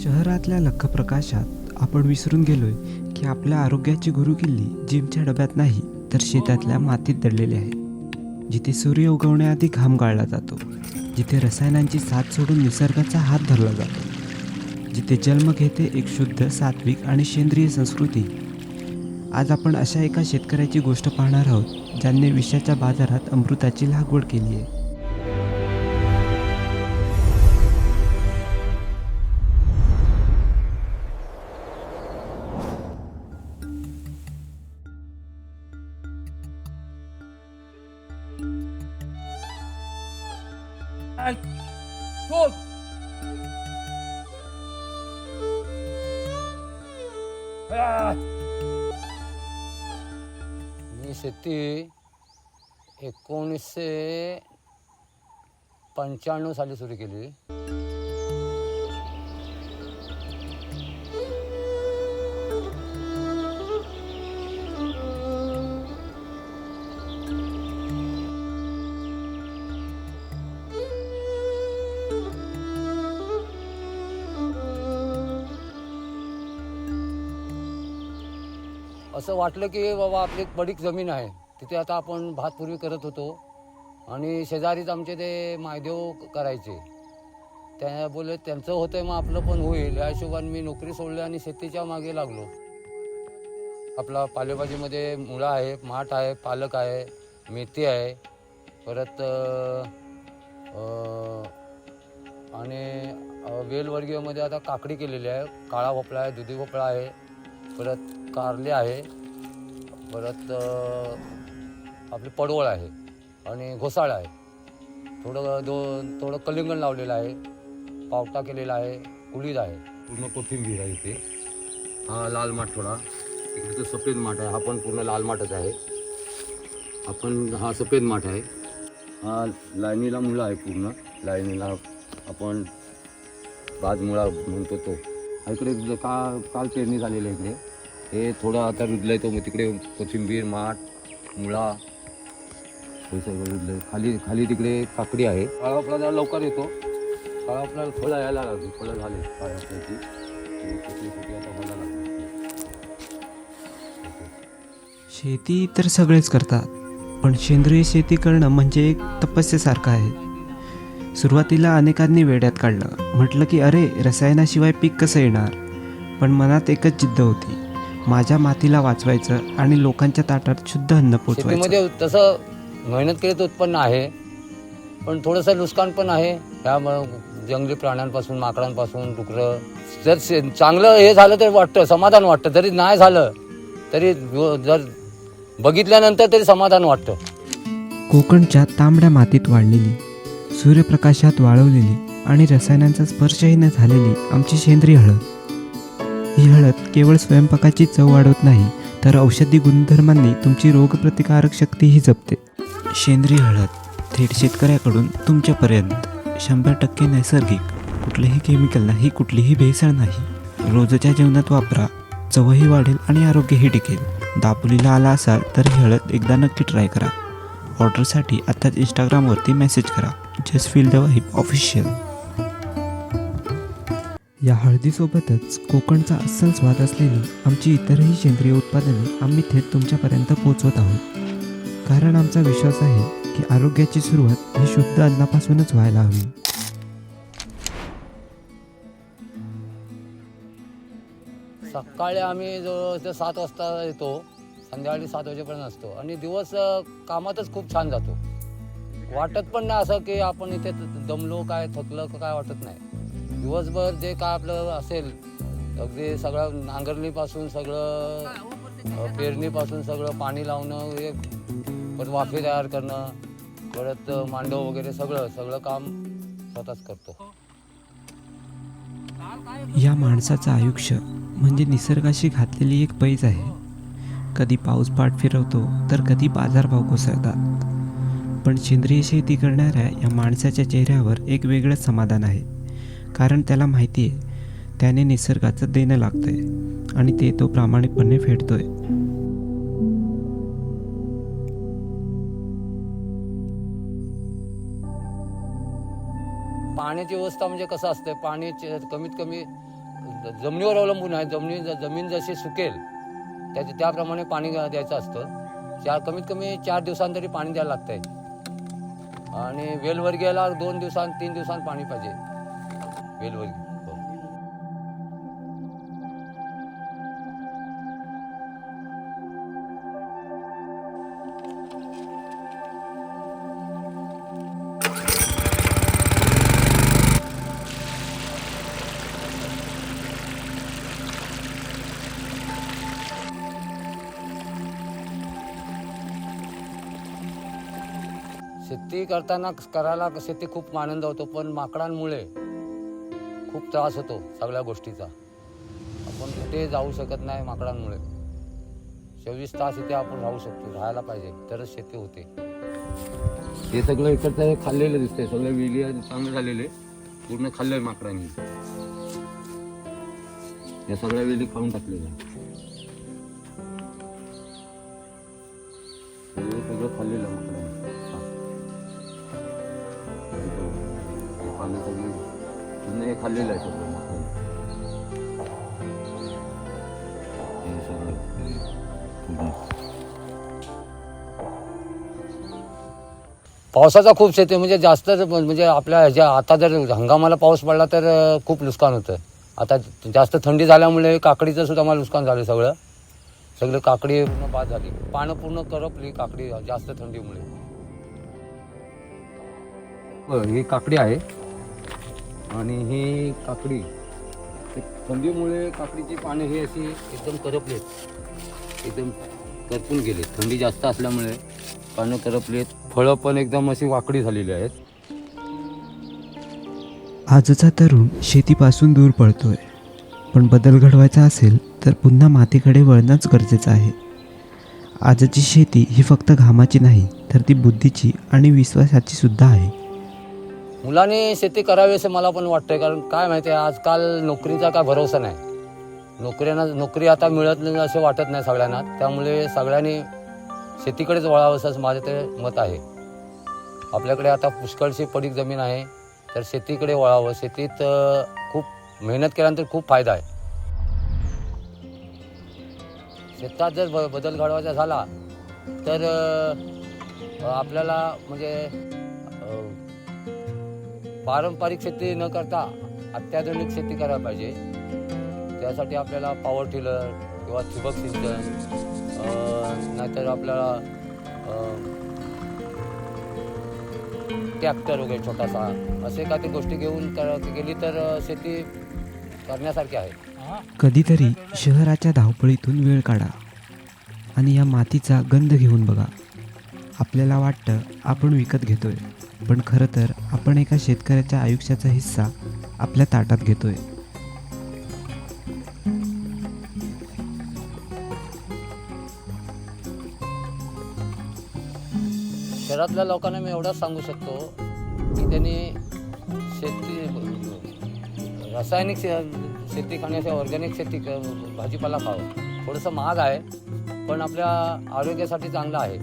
शहरातल्या लख्खप्रकाशात आपण विसरून गेलोय की आपल्या आरोग्याची गुरुकिल्ली जिमच्या डब्यात नाही तर शेतातल्या मातीत दडलेली आहे. जिथे सूर्य उगवण्याआधी घाम गाळला जातो, जिथे रसायनांची साथ सोडून निसर्गाचा हात धरला जातो, जिथे जन्म घेते एक शुद्ध, सात्विक आणि सेंद्रिय संस्कृती. आज आपण अशा एका शेतकऱ्याची गोष्ट पाहणार आहोत ज्यांनी विषाच्या बाजारात अमृताची लागवड केली आहे. शोध. मी शेती 1995 साली सुरू केली. असं वाटलं की बाबा आपली पडीक जमीन आहे, तिथे आता आपण भात पूर्वी करत होतो आणि शेजारीच आमचे ते मायदेव करायचे. त्या बोलले त्यांचं होतंय मग आपलं पण होईल, या हिशोबाने मी नोकरी सोडली आणि शेतीच्या मागे लागलो. आपला पालेभाजीमध्ये मुळा आहे, माठ आहे, पालक आहे, मेथी आहे, परत आणि वेलवर्गीयमध्ये आता काकडी केलेली आहे, काळा भोपळा आहे, दुधी भोपळा आहे, परत कारले आहे, परत आपली पडवळ आहे आणि घोसाळा आहे. थोडं कलिंगण लावलेलं आहे, पावटा केलेला आहे, उडीद आहे, पूर्ण कोथिंबीर आहे. इथे हा लाल माठ, थोडा इकडे सफेद माठ आहे, हा पण पूर्ण लाल माठच आहे. हा सफेद माठ आहे, हा लायनीला मुळा आहे, पूर्ण लायनीला आपण बाजमुळा म्हणतो तो. इकडे काल पेरणी झालेली आहे. इकडे हे थोडं आता रुजलंय, तो मग तिकडे कोथिंबीर, माठ, मुळा हे सगळं रुजलंय. खाली तिकडे काकडी आहे. काळा आपला जरा लवकर येतो, काळा आपल्याला फळं यायला लागली, फळं झाले काळ्या आपल्याची आता व्हायला लागली. शेती तर सगळेच करतात, पण सेंद्रिय शेती करणं म्हणजे एक तपस्येसारखं आहे. सुरुवातीला अनेकांनी वेड्यात काढलं, म्हटलं की अरे रसायनाशिवाय पीक कसं येणार. पण मनात एकच जिद्द होती, माझ्या मातीला वाचवायचं आणि लोकांच्या ताटात शुद्ध अन्न पोचवायचं. शेतीमध्ये तसं मेहनत केलं तर उत्पन्न आहे, पण थोडंसं नुकसान पण आहे. ह्या जंगली प्राण्यांपासून, माकडांपासून, डुकरं. जर चांगलं हे झालं तर वाटतं, समाधान वाटतं. जरी नाही झालं तरी जर बघितल्यानंतर तरी समाधान वाटतं. कोकणच्या तांबड्या मातीत वाढलेली, सूर्यप्रकाशात वाळवलेली आणि रसायनांचा स्पर्शही न झालेली आमची सेंद्रिय हळद. ही हळद केवळ स्वयंपाकाची चव वाढवत नाही, तर औषधी गुणधर्मांनी तुमची रोगप्रतिकारक शक्तीही जपते. सेंद्रिय हळद थेट शेतकऱ्याकडून तुमच्यापर्यंत, 100% नैसर्गिक, कुठलेही केमिकल नाही, कुठलीही भेसळ नाही. रोजच्या जेवणात वापरा, चवही वाढेल आणि आरोग्यही टिकेल. दापोलीला आला असाल तर ही हळद एकदा नक्की ट्राय करा. ऑर्डरसाठी आत्ताच इंस्टाग्रामवरती मेसेज करा, just feel the vibe official. या हळदीसोबतच कोकणचा अस्सल स्वाद असलेली आमची इतरही सेंद्रिय उत्पादने आम्ही थेट तुमच्यापर्यंत पोहोचवत आहोत. कारण आमचा विश्वास आहे की आरोग्याची सुरुवात ही शुद्ध अन्नापासूनच व्हायला हवी. सकाळी आम्ही जवळ 7 वाजता येतो, संध्याकाळी 7 वाजेपर्यंत असतो आणि दिवस कामातच खूप छान जातो. वाटत पण नाही असं की आपण इथे दमलो, काय थकलं काय वाटत नाही. दिवसभर जे काय आपलं असेल, अगदी सगळं नांगरणीपासून, सगळं पेरणीपासून, सगळं पाणी लावणं, परत वाफे तयार करणं, परत मांडव वगैरे सगळं काम स्वतःच करतो. या माणसाचं आयुष्य म्हणजे निसर्गाशी घातलेली एक पैज आहे. कधी पाऊस पाठ फिरवतो तर कधी बाजारभाव कोसळतात. पण सेंद्रिय शेती करणाऱ्या या माणसाच्या चेहऱ्यावर एक वेगळंच समाधान आहे. कारण त्याला माहिती आहे त्याने निसर्गाचं देणं लागतंय आणि ते तो प्रामाणिकपणे फेडतोय. पाण्याची व्यवस्था म्हणजे कसं असतं, पाणी कमीत कमी जमिनीवर अवलंबून आहे. जमीन जशी सुकेल त्याप्रमाणे पाणी द्यायचं असतं. कमीत कमी 4 दिवसांत तरी पाणी द्यायला लागतंय. आणि वेलवर्गीयाला 2 दिवसांत 3 दिवसांत पाणी पाहिजे. वेलवर्गीय शेती करायला शेती खूप आनंद होतो, पण माकडांमुळे खूप त्रास होतो सगळ्या गोष्टीचा. आपण कुठे जाऊ शकत नाही माकडांमुळे. 24 तास इथे आपण राहू शकतो, राहायला पाहिजे तरच शेती होते. हे सगळं इकडचं हे खाल्लेलं दिसतंय, सगळं वेली चांगले झालेले पूर्ण खाल्लंय माकडांनी. या सगळ्या वेली खाऊन टाकलेल्या, हे सगळं खाल्लेलं माकडांनी. पानं सगळी खाल्लेलं आहे सगळं माकडांनी. हे सगळं पावसाचा खूप शेती म्हणजे जास्त म्हणजे आपल्या ह्याच्या आता जर हंगामाला पाऊस पडला तर खूप नुकसान होतं. आता जास्त थंडी झाल्यामुळे काकडीचं सुद्धा मला नुकसान झालं. सगळं काकडी पूर्ण बाद झाली, पानं पूर्ण करपली काकडी जास्त थंडीमुळे. ही काकडी आहे आणि ही काकडी थंडीमुळे काकडीची पाने ही अशी एकदम करपलेत, एकदम करपून गेले. थंडी जास्त असल्यामुळे पानं करपलेत, फळं पण एकदम अशी वाकडी झालेली आहेत. आजचा तरुण शेतीपासून दूर पळतोय, पण बदल घडवायचा असेल तर पुन्हा मातीकडे वळणंच गरजेचं आहे. आजची शेती ही फक्त घामाची नाही, तर ती बुद्धीची आणि विश्वासाची सुद्धा आहे. मुलांनी शेती करावी असं मला पण वाटतंय, कारण काय माहिती आहे आजकाल नोकरीचा काय भरोसा नाही. नोकरी आता मिळत नाही असं वाटत नाही सगळ्यांना. त्यामुळे सगळ्यांनी शेतीकडेच वळावं असं माझं ते मत आहे. आपल्याकडे आता पुष्कळशी पडीक जमीन आहे, तर शेतीकडे वळावं. शेतीत खूप मेहनत केल्यानंतर खूप फायदा आहे. शेतात जर बदल घडवायचा झाला तर आपल्याला म्हणजे पारंपरिक शेती न करता अत्याधुनिक शेती करायला पाहिजे. त्यासाठी आपल्याला पॉवर टिलर किंवा ठिबक सिंचन, नाहीतर आपल्याला ट्रॅक्टर वगैरे छोटासा असे काही गोष्टी घेऊन केली तर शेती करण्यासारखी आहे. कधीतरी शहराच्या धावपळीतून वेळ काढा आणि या मातीचा गंध घेऊन बघा. आपल्याला वाटतं आपण विकत घेतोय, पण खरं तर आपण एका शेतकऱ्याच्या आयुष्याचा हिस्सा आपल्या ताटात घेतोय. शहरातल्या लोकांना मी एवढंच सांगू शकतो की त्यांनी रासायनिक शेती खाण्याच्या ऑर्गॅनिक शेती भाजीपाला खावं. थोडंसं महाग आहे, पण आपल्या आरोग्यासाठी चांगलं आहे.